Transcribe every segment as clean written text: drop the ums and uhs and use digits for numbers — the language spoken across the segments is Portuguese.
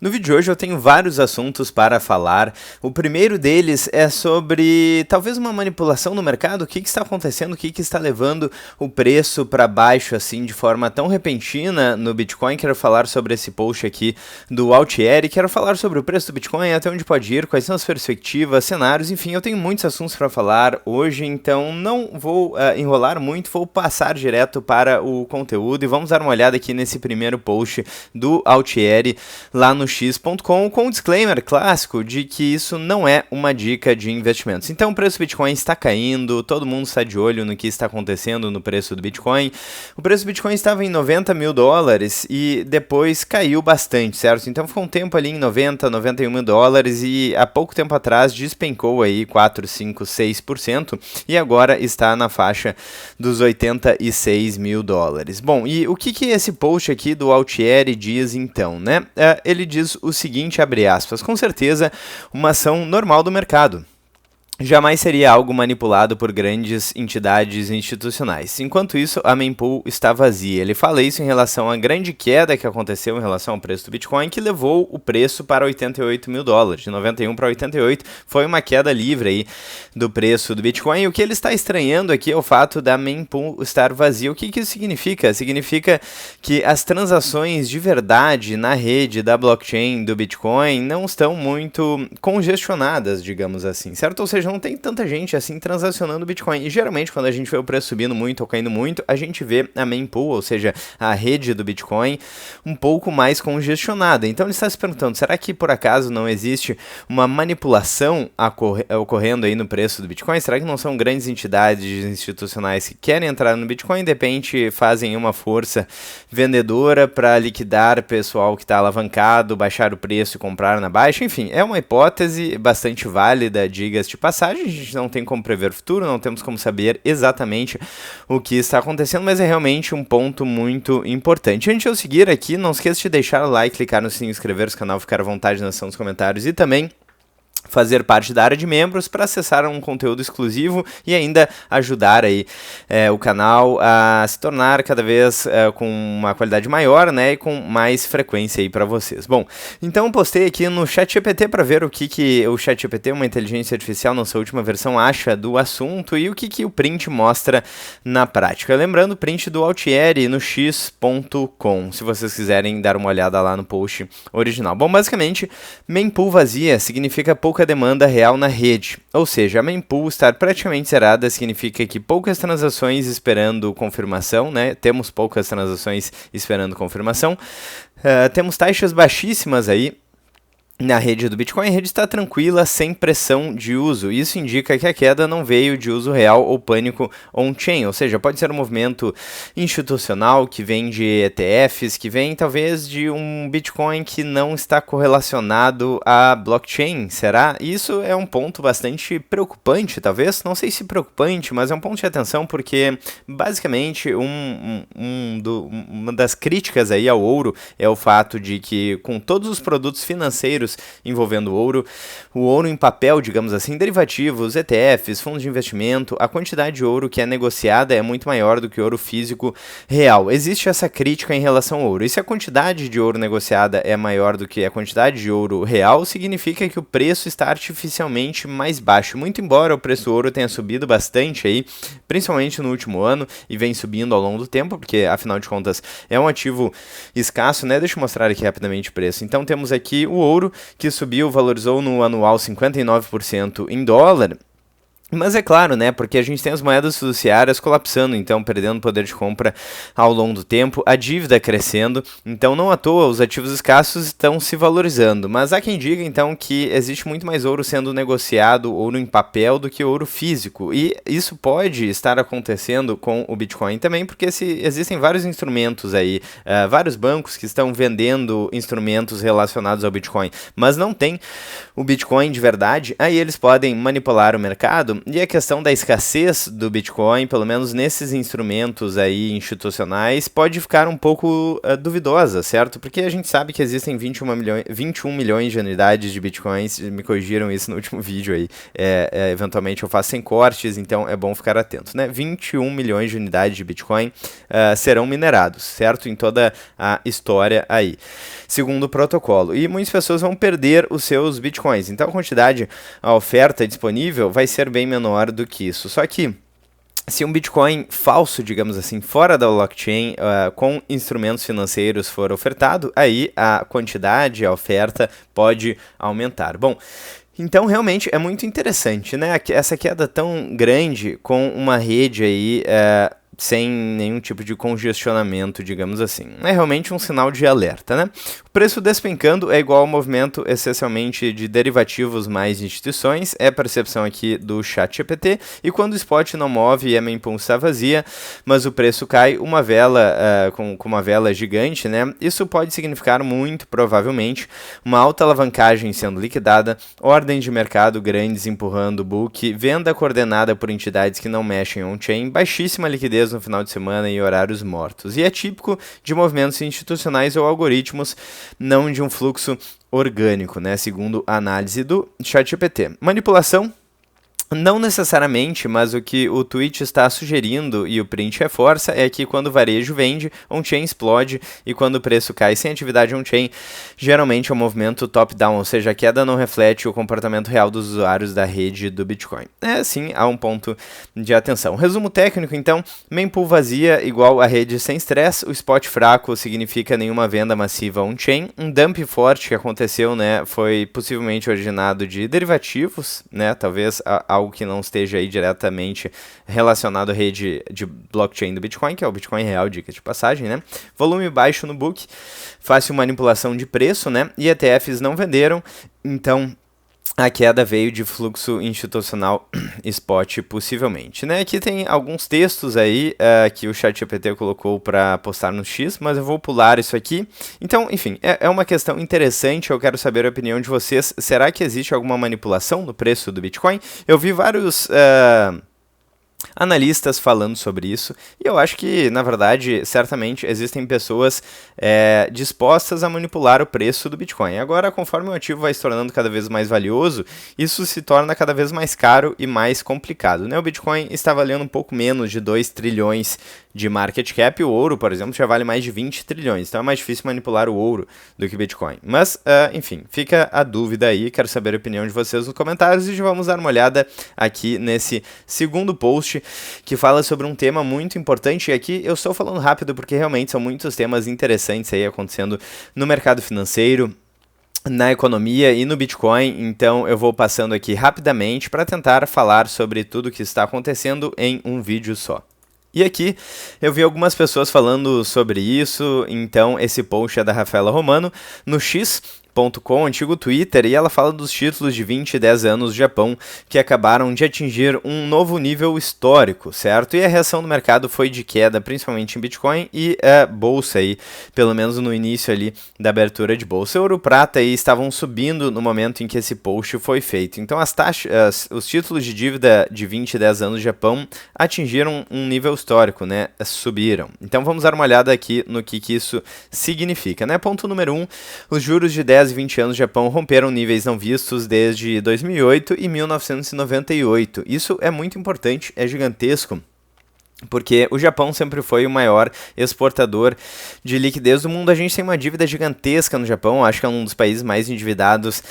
No vídeo de hoje eu tenho vários assuntos para falar. O primeiro deles é sobre talvez uma manipulação no mercado, o que está acontecendo, o que está levando o preço para baixo assim de forma tão repentina no Bitcoin. Quero falar sobre esse post aqui do Altieri, quero falar sobre o preço do Bitcoin, até onde pode ir, quais são as perspectivas, cenários, enfim, eu tenho muitos assuntos para falar hoje, então não vou enrolar muito, vou passar direto para o conteúdo e vamos dar uma olhada aqui nesse primeiro post do Altieri lá no x.com com um disclaimer clássico de que isso não é uma dica de investimentos. Então o preço do Bitcoin está caindo, todo mundo está de olho no que está acontecendo no preço do Bitcoin. O preço do Bitcoin estava em $90 mil e depois caiu bastante, certo? Então ficou um tempo ali em 90, 91 mil dólares e há pouco tempo atrás despencou aí 4, 5, 6% e agora está na faixa dos 86 mil dólares. Bom, e o que esse post aqui do Altieri diz então, né? Ele diz o seguinte, abre aspas, com certeza uma ação normal do mercado. Jamais seria algo manipulado por grandes entidades institucionais. Enquanto isso, a mempool está vazia. Ele fala isso em relação à grande queda que aconteceu em relação ao preço do Bitcoin, que levou o preço para 88 mil dólares, de 91 para 88. Foi uma queda livre aí do preço do Bitcoin. E o que ele está estranhando aqui é o fato da mempool estar vazia. O que isso significa? Significa que as transações de verdade na rede da blockchain do Bitcoin não estão muito congestionadas, digamos assim, certo? Ou seja, não tem tanta gente assim transacionando Bitcoin. E geralmente quando a gente vê o preço subindo muito ou caindo muito, a gente vê a mempool, ou seja, a rede do Bitcoin, um pouco mais congestionada. Então ele está se perguntando, será que por acaso não existe uma manipulação ocorrendo aí no preço do Bitcoin? Será que não são grandes entidades institucionais que querem entrar no Bitcoin e de repente fazem uma força vendedora para liquidar o pessoal que está alavancado, baixar o preço e comprar na baixa? Enfim, é uma hipótese bastante válida, diga-se de passagem, a gente não tem como prever o futuro, não temos como saber exatamente o que está acontecendo, mas é realmente um ponto muito importante. Antes de eu seguir aqui, não esqueça de deixar o like, clicar no sininho, inscrever-se no canal, ficar à vontade na seção dos comentários e também fazer parte da área de membros para acessar um conteúdo exclusivo e ainda ajudar aí o canal a se tornar cada vez com uma qualidade maior, né, e com mais frequência aí para vocês. Bom, então postei aqui no ChatGPT para ver o que o ChatGPT, uma inteligência artificial na sua última versão, acha do assunto e o que o print mostra na prática. Lembrando, o print do Altieri no x.com, se vocês quiserem dar uma olhada lá no post original. Bom, basicamente, mempool vazia significa pouca demanda real na rede, ou seja, a mempool estar praticamente zerada significa que poucas transações esperando confirmação, né? Temos poucas transações esperando confirmação, temos taxas baixíssimas aí na rede do Bitcoin. A rede está tranquila, sem pressão de uso. Isso indica que a queda não veio de uso real ou pânico on-chain, ou seja, pode ser um movimento institucional que vem de ETFs, que vem talvez de um Bitcoin que não está correlacionado à blockchain. Será? Isso é um ponto bastante preocupante, talvez. Não sei se preocupante, mas é um ponto de atenção porque, basicamente, uma das críticas aí ao ouro é o fato de que, com todos os produtos financeiros envolvendo o ouro em papel, digamos assim, derivativos, ETFs, fundos de investimento, a quantidade de ouro que é negociada é muito maior do que o ouro físico real. Existe essa crítica em relação ao ouro. E se a quantidade de ouro negociada é maior do que a quantidade de ouro real, significa que o preço está artificialmente mais baixo. Muito embora o preço do ouro tenha subido bastante aí, principalmente no último ano, e vem subindo ao longo do tempo, porque afinal de contas é um ativo escasso, né? Deixa eu mostrar aqui rapidamente o preço. Então temos aqui o ouro, que subiu, valorizou no anual 59% em dólar. Mas é claro, né, porque a gente tem as moedas fiduciárias colapsando, então perdendo poder de compra ao longo do tempo, a dívida crescendo, então não à toa os ativos escassos estão se valorizando. Mas há quem diga então que existe muito mais ouro sendo negociado, ouro em papel, do que ouro físico, e isso pode estar acontecendo com o Bitcoin também, porque existem vários instrumentos aí, vários bancos que estão vendendo instrumentos relacionados ao Bitcoin, mas não tem o Bitcoin de verdade. Aí eles podem manipular o mercado aumentando e a questão da escassez do Bitcoin, pelo menos nesses instrumentos aí institucionais, pode ficar um pouco duvidosa, certo? Porque a gente sabe que existem 21 milhões de unidades de Bitcoins, me corrigiram isso no último vídeo aí, eventualmente eu faço sem cortes, então é bom ficar atento, né? 21 milhões de unidades de Bitcoin serão minerados, certo? Em toda a história aí, segundo o protocolo. E muitas pessoas vão perder os seus Bitcoins, então a quantidade, a oferta disponível vai ser bem menor do que isso. Só que se um Bitcoin falso, digamos assim, fora da blockchain, com instrumentos financeiros for ofertado, aí a quantidade, a oferta pode aumentar. Bom, então realmente é muito interessante, né? Essa queda tão grande com uma rede aí sem nenhum tipo de congestionamento, digamos assim. É realmente um sinal de alerta, né? O preço despencando é igual ao movimento essencialmente de derivativos mais instituições, é a percepção aqui do ChatGPT, e quando o spot não move e a mempool está vazia, mas o preço cai, uma vela com uma vela gigante, né? Isso pode significar muito provavelmente uma alta alavancagem sendo liquidada, ordens de mercado grandes empurrando o book, venda coordenada por entidades que não mexem on-chain, baixíssima liquidez no final de semana e horários mortos. E é típico de movimentos institucionais ou algoritmos, não de um fluxo orgânico, né? Segundo a análise do ChatGPT. Manipulação? Não necessariamente, mas o que o tweet está sugerindo e o print reforça é que quando o varejo vende, on-chain explode, e quando o preço cai sem atividade on-chain, geralmente é um movimento top-down, ou seja, a queda não reflete o comportamento real dos usuários da rede do Bitcoin. Sim, há um ponto de atenção. Resumo técnico, então, mempool vazia igual a rede sem estresse, o spot fraco significa nenhuma venda massiva on-chain, um dump forte que aconteceu, né, foi possivelmente originado de derivativos, né, talvez algo que não esteja aí diretamente relacionado à rede de blockchain do Bitcoin, que é o Bitcoin real, dica de passagem, né? Volume baixo no book, fácil manipulação de preço, né? E ETFs não venderam, então a queda veio de fluxo institucional spot, possivelmente, né? Aqui tem alguns textos aí que o ChatGPT colocou para postar no X, mas eu vou pular isso aqui. Então, enfim, é uma questão interessante, eu quero saber a opinião de vocês. Será que existe alguma manipulação no preço do Bitcoin? Eu vi vários analistas falando sobre isso, e eu acho que, na verdade, certamente existem pessoas dispostas a manipular o preço do Bitcoin. Agora, conforme o ativo vai se tornando cada vez mais valioso, isso se torna cada vez mais caro e mais complicado, né? O Bitcoin está valendo um pouco menos de 2 trilhões de market cap, o ouro, por exemplo, já vale mais de 20 trilhões, então é mais difícil manipular o ouro do que o Bitcoin. Mas, enfim, fica a dúvida aí, quero saber a opinião de vocês nos comentários, e já vamos dar uma olhada aqui nesse segundo post, que fala sobre um tema muito importante, e aqui eu estou falando rápido porque realmente são muitos temas interessantes aí acontecendo no mercado financeiro, na economia e no Bitcoin, então eu vou passando aqui rapidamente para tentar falar sobre tudo o que está acontecendo em um vídeo só. E aqui eu vi algumas pessoas falando sobre isso, então esse post é da Rafaela Romano no X.com, antigo Twitter, e ela fala dos títulos de 20 e 10 anos do Japão que acabaram de atingir um novo nível histórico, certo? E a reação do mercado foi de queda, principalmente em Bitcoin e bolsa aí, pelo menos no início ali da abertura de bolsa. Ouro e prata aí estavam subindo no momento em que esse post foi feito. Então os títulos de dívida de 20 e 10 anos do Japão atingiram um nível histórico, né? Subiram. Então vamos dar uma olhada aqui no que isso significa, né? Ponto número 1, os juros de 10 e 20 anos do Japão romperam níveis não vistos desde 2008 e 1998. Isso é muito importante, é gigantesco, porque o Japão sempre foi o maior exportador de liquidez do mundo. A gente tem uma dívida gigantesca no Japão, acho que é um dos países mais endividados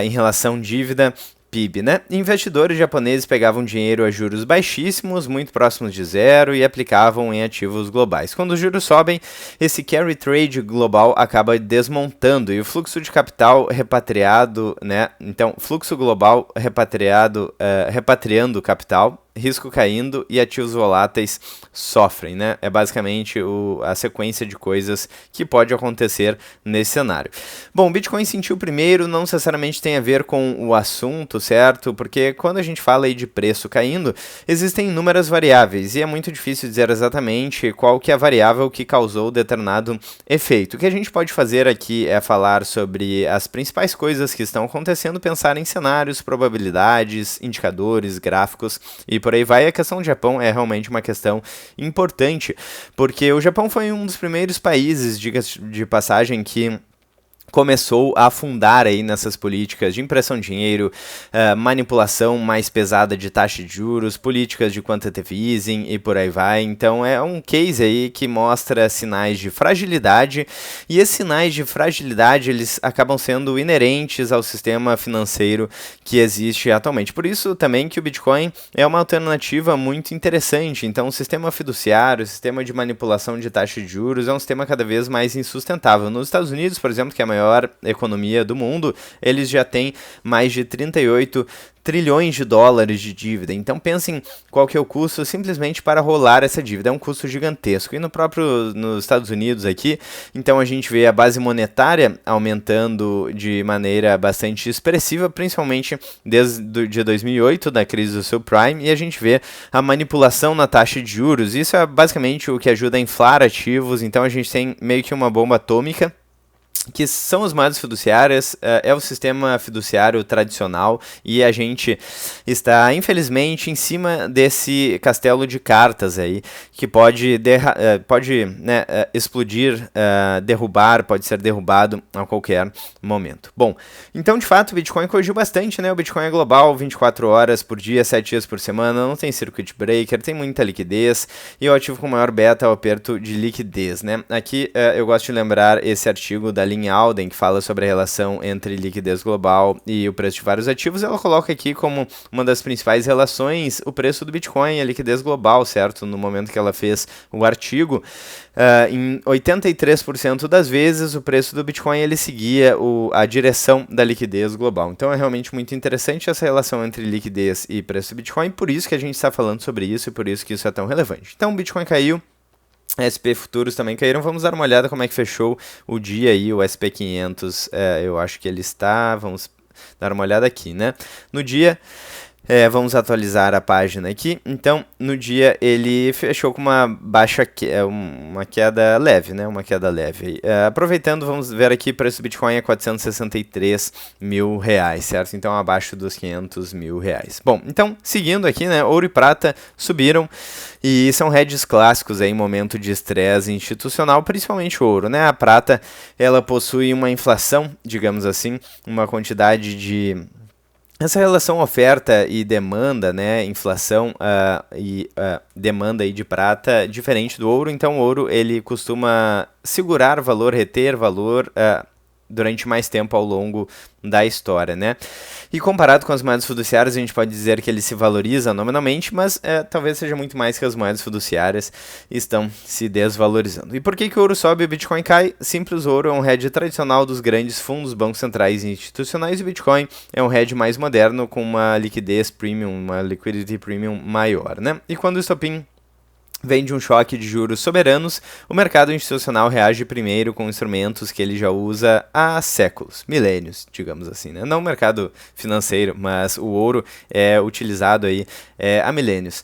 em relação dívida PIB, né? Investidores japoneses pegavam dinheiro a juros baixíssimos, muito próximos de zero, e aplicavam em ativos globais. Quando os juros sobem, esse carry trade global acaba desmontando, e o fluxo de capital repatriado, né? Então, fluxo global repatriando capital, risco caindo e ativos voláteis sofrem, né? É basicamente a sequência de coisas que pode acontecer nesse cenário. Bom, o Bitcoin sentiu primeiro, não necessariamente tem a ver com o assunto, certo? Porque quando a gente fala aí de preço caindo, existem inúmeras variáveis e é muito difícil dizer exatamente qual que é a variável que causou determinado efeito. O que a gente pode fazer aqui é falar sobre as principais coisas que estão acontecendo, pensar em cenários, probabilidades, indicadores, gráficos e por aí vai. A questão do Japão é realmente uma questão importante, porque o Japão foi um dos primeiros países, diga-se de passagem, que começou a afundar aí nessas políticas de impressão de dinheiro, manipulação mais pesada de taxa de juros, políticas de quantitative easing e por aí vai. Então é um case aí que mostra sinais de fragilidade, e esses sinais de fragilidade eles acabam sendo inerentes ao sistema financeiro que existe atualmente. Por isso também que o Bitcoin é uma alternativa muito interessante. Então o sistema fiduciário, o sistema de manipulação de taxa de juros é um sistema cada vez mais insustentável. Nos Estados Unidos, por exemplo, que é a maior economia do mundo, eles já têm mais de 38 trilhões de dólares de dívida. Então pensem qual que é o custo simplesmente para rolar essa dívida. É um custo gigantesco. E nos Estados Unidos aqui, então a gente vê a base monetária aumentando de maneira bastante expressiva, principalmente desde 2008, da crise do subprime, e a gente vê a manipulação na taxa de juros. Isso é basicamente o que ajuda a inflar ativos. Então a gente tem meio que uma bomba atômica, que são as moedas fiduciárias, é o sistema fiduciário tradicional, e a gente está, infelizmente, em cima desse castelo de cartas aí, que pode explodir, derrubar, pode ser derrubado a qualquer momento. Bom, então, de fato, o Bitcoin corrigiu bastante, né? O Bitcoin é global, 24 horas por dia, 7 dias por semana, não tem circuit breaker, tem muita liquidez, e é o ativo com maior beta é o aperto de liquidez, né? Aqui eu gosto de lembrar esse artigo da Lynn Alden, que fala sobre a relação entre liquidez global e o preço de vários ativos. Ela coloca aqui como uma das principais relações o preço do Bitcoin e a liquidez global, certo? No momento que ela fez o artigo, em 83% das vezes o preço do Bitcoin ele seguia a direção da liquidez global. Então é realmente muito interessante essa relação entre liquidez e preço do Bitcoin, por isso que a gente está falando sobre isso e por isso que isso é tão relevante. Então o Bitcoin caiu, SP futuros também caíram. Vamos dar uma olhada como é que fechou o dia aí, o SP500, eu acho que ele está, vamos dar uma olhada aqui, né? No dia, vamos atualizar a página aqui. Então, no dia ele fechou com uma uma queda leve, né? Uma queda leve. Aproveitando, vamos ver aqui, o preço do Bitcoin é 463 mil reais, certo? Então, abaixo dos 500 mil reais. Bom, então, seguindo aqui, né? Ouro e prata subiram e são hedges clássicos aí em momento de estresse institucional, principalmente o ouro, né? A prata, ela possui uma inflação, digamos assim, uma quantidade de... Essa relação oferta e demanda, né, inflação e demanda aí de prata, diferente do ouro. Então o ouro ele costuma segurar valor, reter valor durante mais tempo ao longo da história, né? E comparado com as moedas fiduciárias, a gente pode dizer que ele se valoriza nominalmente, mas talvez seja muito mais que as moedas fiduciárias estão se desvalorizando. E por que o ouro sobe e o Bitcoin cai? Simples, o ouro é um hedge tradicional dos grandes fundos, bancos centrais e institucionais, e o Bitcoin é um hedge mais moderno, com uma liquidez premium, uma liquidity premium maior, né? E quando o estopim vem de um choque de juros soberanos, o mercado institucional reage primeiro com instrumentos que ele já usa há séculos, milênios, digamos assim, né? Não o mercado financeiro, mas o ouro é utilizado aí há milênios,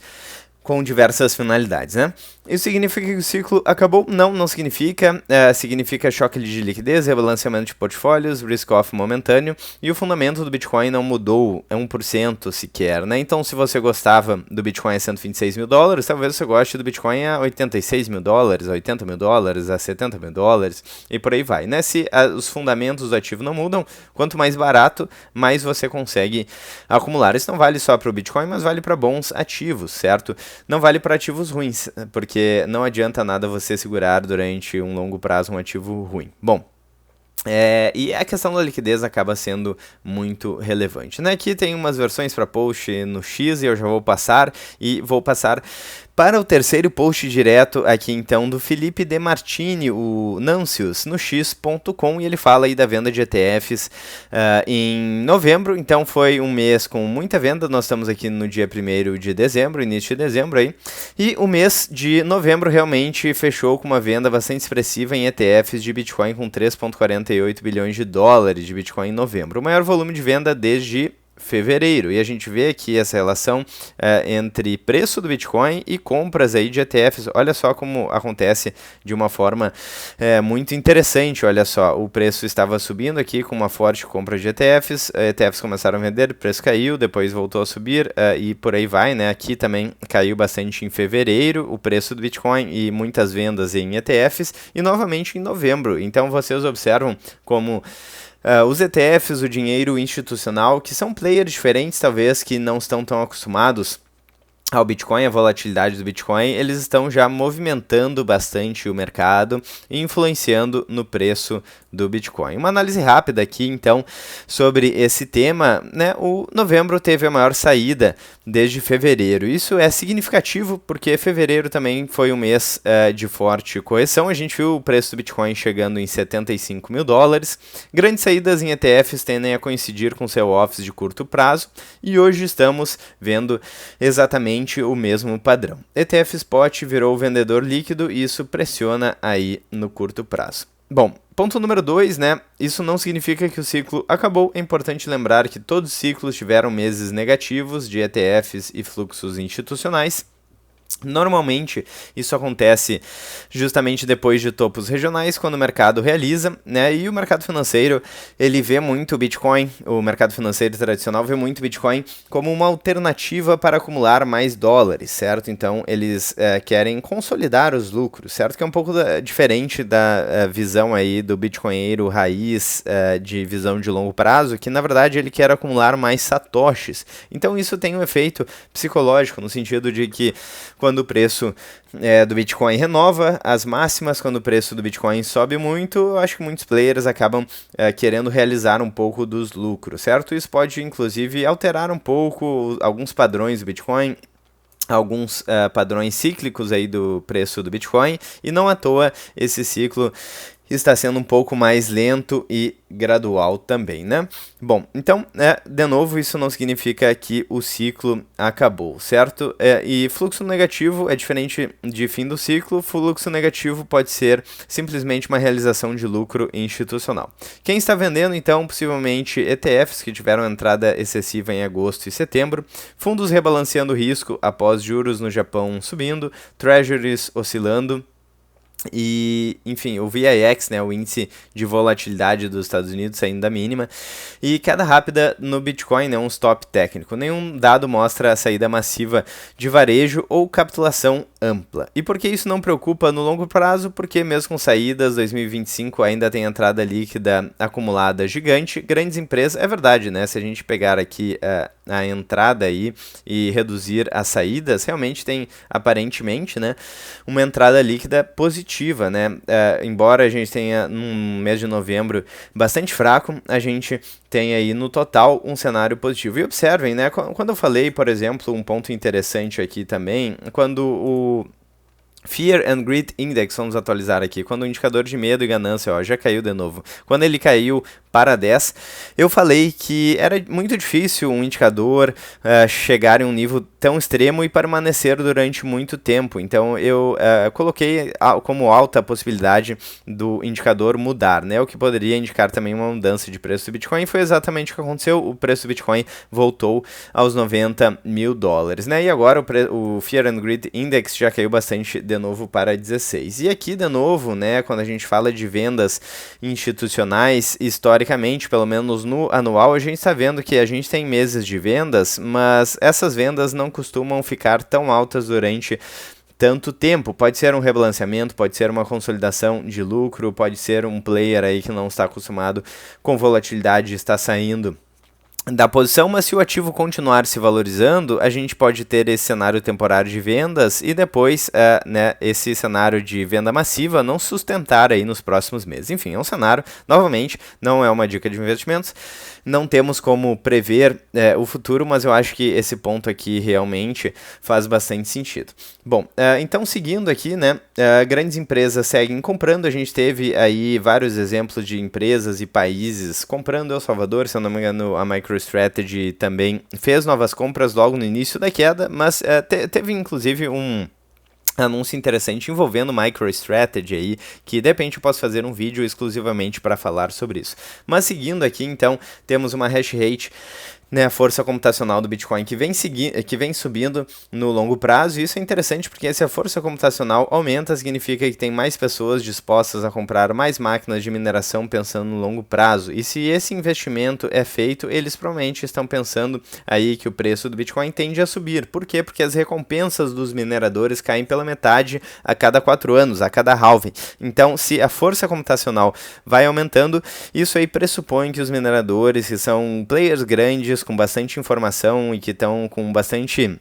com diversas finalidades, né? Isso significa que o ciclo acabou? Não significa. Significa choque de liquidez, rebalanceamento de portfólios, risk-off momentâneo, e o fundamento do Bitcoin não mudou, é 1% sequer, né? Então, se você gostava do Bitcoin a 126 mil dólares, talvez você goste do Bitcoin a 86 mil dólares, a 80 mil dólares, a 70 mil dólares, e por aí vai, né? Se os fundamentos do ativo não mudam, quanto mais barato, mais você consegue acumular. Isso não vale só para o Bitcoin, mas vale para bons ativos, certo? Não vale para ativos ruins, porque não adianta nada você segurar durante um longo prazo um ativo ruim. Bom, E a questão da liquidez acaba sendo muito relevante, né? Aqui tem umas versões para post no X e eu já vou passar para o terceiro post direto aqui então do Felipe De Martini, o Nancius, no x.com, e ele fala aí da venda de ETFs em novembro. Então foi um mês com muita venda, nós estamos aqui no dia 1º de dezembro, início de dezembro aí, e o mês de novembro realmente fechou com uma venda bastante expressiva em ETFs de Bitcoin, com 3,48 bilhões de dólares de Bitcoin em novembro, o maior volume de venda desde fevereiro, e a gente vê aqui essa relação entre preço do Bitcoin e compras aí de ETFs. Olha só como acontece de uma forma muito interessante. Olha só, o preço estava subindo aqui com uma forte compra de ETFs, ETFs começaram a vender, o preço caiu, depois voltou a subir e por aí vai, né? Aqui também caiu bastante em fevereiro o preço do Bitcoin e muitas vendas em ETFs, e novamente em novembro. Então vocês observam como os ETFs, o dinheiro institucional, que são players diferentes, talvez, que não estão tão acostumados ao Bitcoin, a volatilidade do Bitcoin, eles estão já movimentando bastante o mercado e influenciando no preço do Bitcoin. Uma análise rápida aqui, então, sobre esse tema, né? O novembro teve a maior saída desde fevereiro. Isso é significativo porque fevereiro também foi um mês de forte correção. A gente viu o preço do Bitcoin chegando em 75 mil dólares. Grandes saídas em ETFs tendem a coincidir com sell-offs de curto prazo, e hoje estamos vendo exatamente o mesmo padrão. ETF Spot virou vendedor líquido e isso pressiona aí no curto prazo. Bom, ponto número 2, né? Isso não significa que o ciclo acabou. É importante lembrar que todos os ciclos tiveram meses negativos de ETFs e fluxos institucionais. Normalmente isso acontece justamente depois de topos regionais, quando o mercado realiza, né? E o mercado financeiro, ele vê muito o Bitcoin, o mercado financeiro tradicional vê muito o Bitcoin como uma alternativa para acumular mais dólares, certo? Então eles querem consolidar os lucros, certo? Que é um pouco diferente da visão aí do bitcoinheiro raiz, de visão de longo prazo, que na verdade ele quer acumular mais satoshis. Então isso tem um efeito psicológico, no sentido de que quando o preço do Bitcoin renova as máximas, quando o preço do Bitcoin sobe muito, eu acho que muitos players acabam querendo realizar um pouco dos lucros, certo? Isso pode, inclusive, alterar um pouco alguns padrões do Bitcoin, alguns padrões cíclicos aí do preço do Bitcoin, e não à toa esse ciclo está sendo um pouco mais lento e gradual também, né? Bom, então, de novo, isso não significa que o ciclo acabou, certo? E fluxo negativo é diferente de fim do ciclo. Fluxo negativo pode ser simplesmente uma realização de lucro institucional. Quem está vendendo, então, possivelmente ETFs que tiveram entrada excessiva em agosto e setembro, fundos rebalanceando risco após juros no Japão subindo, treasuries oscilando, e, enfim, o VIX, né, o índice de volatilidade dos Estados Unidos saindo da mínima, e queda rápida no Bitcoin, né, um stop técnico. Nenhum dado mostra a saída massiva de varejo ou capitulação ampla. E por que isso não preocupa no longo prazo? Porque mesmo com saídas, 2025 ainda tem entrada líquida acumulada gigante, grandes empresas, é verdade, né, se a gente pegar aqui a entrada aí e reduzir as saídas, realmente tem, aparentemente, né, uma entrada líquida positiva, né? Embora a gente tenha num mês de novembro bastante fraco, a gente tem aí no total um cenário positivo. E observem, né? Quando eu falei, por exemplo, um ponto interessante aqui também, quando o Fear and Greed Index, vamos atualizar aqui, quando o indicador de medo e ganância, ó, já caiu de novo, quando ele caiu para 10, eu falei que era muito difícil um indicador chegar em um nível tão extremo e permanecer durante muito tempo. Então eu coloquei como alta a possibilidade do indicador mudar, né? O que poderia indicar também uma mudança de preço do Bitcoin. Foi exatamente o que aconteceu. O preço do Bitcoin voltou aos 90 mil dólares, né? E agora o Fear and Greed Index já caiu bastante de novo para 16. E aqui de novo, né? Quando a gente fala de vendas institucionais, historicamente, pelo menos no anual, a gente está vendo que a gente tem meses de vendas, mas essas vendas não costumam ficar tão altas durante tanto tempo. Pode ser um rebalanceamento, pode ser uma consolidação de lucro, pode ser um player aí que não está acostumado com volatilidade, está saindo da posição, mas se o ativo continuar se valorizando, a gente pode ter esse cenário temporário de vendas e depois né, esse cenário de venda massiva não sustentar aí nos próximos meses. Enfim, é um cenário, novamente, não é uma dica de investimentos, não temos como prever o futuro, mas eu acho que esse ponto aqui realmente faz bastante sentido. Bom, então seguindo aqui, né, grandes empresas seguem comprando, a gente teve aí vários exemplos de empresas e países comprando. El Salvador, se eu não me engano, a MicroStrategy também fez novas compras logo no início da queda, mas teve inclusive um anúncio interessante envolvendo MicroStrategy aí, que de repente eu posso fazer um vídeo exclusivamente para falar sobre isso. Mas seguindo aqui, então, temos uma hash rate, né, a força computacional do Bitcoin que vem subindo no longo prazo, e isso é interessante porque se a força computacional aumenta, significa que tem mais pessoas dispostas a comprar mais máquinas de mineração pensando no longo prazo, e se esse investimento é feito, eles provavelmente estão pensando aí que o preço do Bitcoin tende a subir. Por quê? Porque as recompensas dos mineradores caem pela metade a cada 4 anos, a cada halving. Então, se a força computacional vai aumentando, isso aí pressupõe que os mineradores, que são players grandes, com bastante informação e que estão com bastante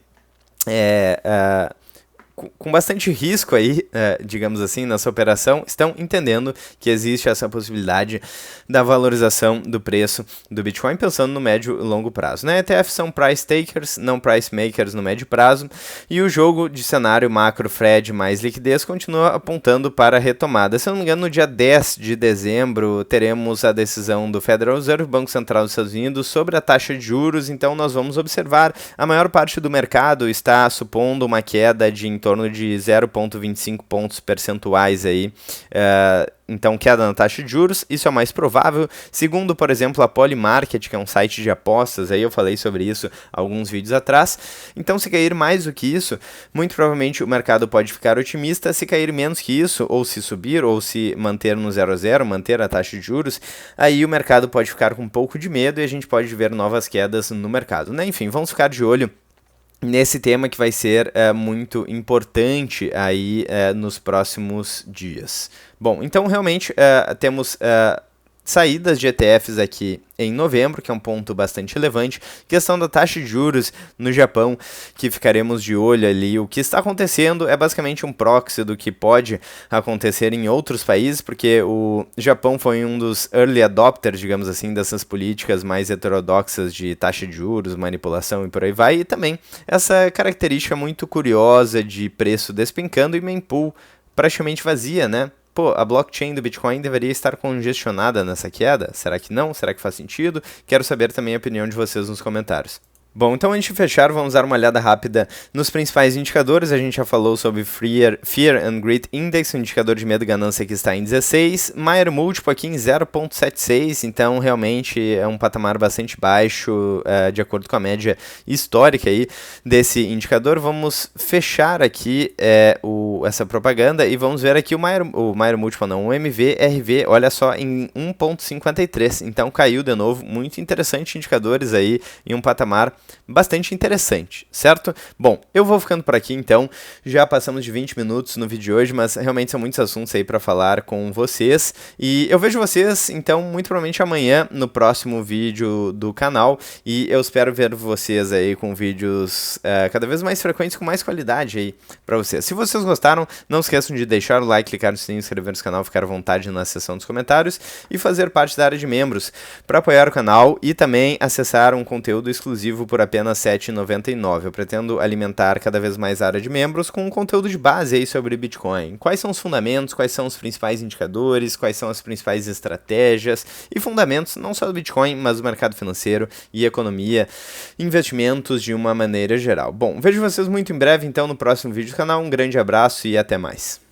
com bastante risco aí, digamos assim, nessa operação, estão entendendo que existe essa possibilidade da valorização do preço do Bitcoin, pensando no médio e longo prazo. Né? ETF são price takers, não price makers no médio prazo, e o jogo de cenário macro Fed mais liquidez continua apontando para a retomada. Se eu não me engano, no dia 10 de dezembro teremos a decisão do Federal Reserve, Banco Central dos Estados Unidos, sobre a taxa de juros, então nós vamos observar, a maior parte do mercado está supondo uma queda de em torno de 0,25 pontos percentuais aí, então queda na taxa de juros, isso é o mais provável, segundo, por exemplo, a Polymarket, que é um site de apostas, aí eu falei sobre isso alguns vídeos atrás. Então, se cair mais do que isso, muito provavelmente o mercado pode ficar otimista. Se cair menos que isso, ou se subir, ou se manter no 0 a 0, manter a taxa de juros, aí o mercado pode ficar com um pouco de medo e a gente pode ver novas quedas no mercado, né? Enfim, vamos ficar de olho nesse tema que vai ser muito importante aí nos próximos dias. Bom, então realmente temos saídas de ETFs aqui em novembro, que é um ponto bastante relevante. Questão da taxa de juros no Japão, que ficaremos de olho ali. O que está acontecendo é basicamente um proxy do que pode acontecer em outros países, porque o Japão foi um dos early adopters, digamos assim, dessas políticas mais heterodoxas de taxa de juros, manipulação e por aí vai, e também essa característica muito curiosa de preço despencando e mempool praticamente vazia, né? Pô, a blockchain do Bitcoin deveria estar congestionada nessa queda? Será que não? Será que faz sentido? Quero saber também a opinião de vocês nos comentários. Bom, então antes de fechar, vamos dar uma olhada rápida nos principais indicadores. A gente já falou sobre Fear and Greed Index, um indicador de medo e ganância que está em 16, Mayer Múltiplo aqui em 0,76, então realmente é um patamar bastante baixo, de acordo com a média histórica aí desse indicador. Vamos fechar aqui essa propaganda e vamos ver aqui o Mayer Múltiplo não, o MVRV, olha só, em 1,53, então caiu de novo. Muito interessante, indicadores aí em um patamar bastante interessante, certo? Bom, eu vou ficando por aqui então, já passamos de 20 minutos no vídeo de hoje, mas realmente são muitos assuntos aí para falar com vocês, e eu vejo vocês então muito provavelmente amanhã no próximo vídeo do canal, e eu espero ver vocês aí com vídeos cada vez mais frequentes, com mais qualidade aí para vocês. Se vocês gostaram, não esqueçam de deixar o like, clicar no sininho, inscrever no canal, ficar à vontade na seção dos comentários e fazer parte da área de membros para apoiar o canal e também acessar um conteúdo exclusivo por apenas R$ 7,99. Eu pretendo alimentar cada vez mais a área de membros com um conteúdo de base aí sobre Bitcoin. Quais são os fundamentos, quais são os principais indicadores, quais são as principais estratégias e fundamentos não só do Bitcoin, mas do mercado financeiro e economia, investimentos de uma maneira geral. Bom, vejo vocês muito em breve então no próximo vídeo do canal. Um grande abraço e até mais.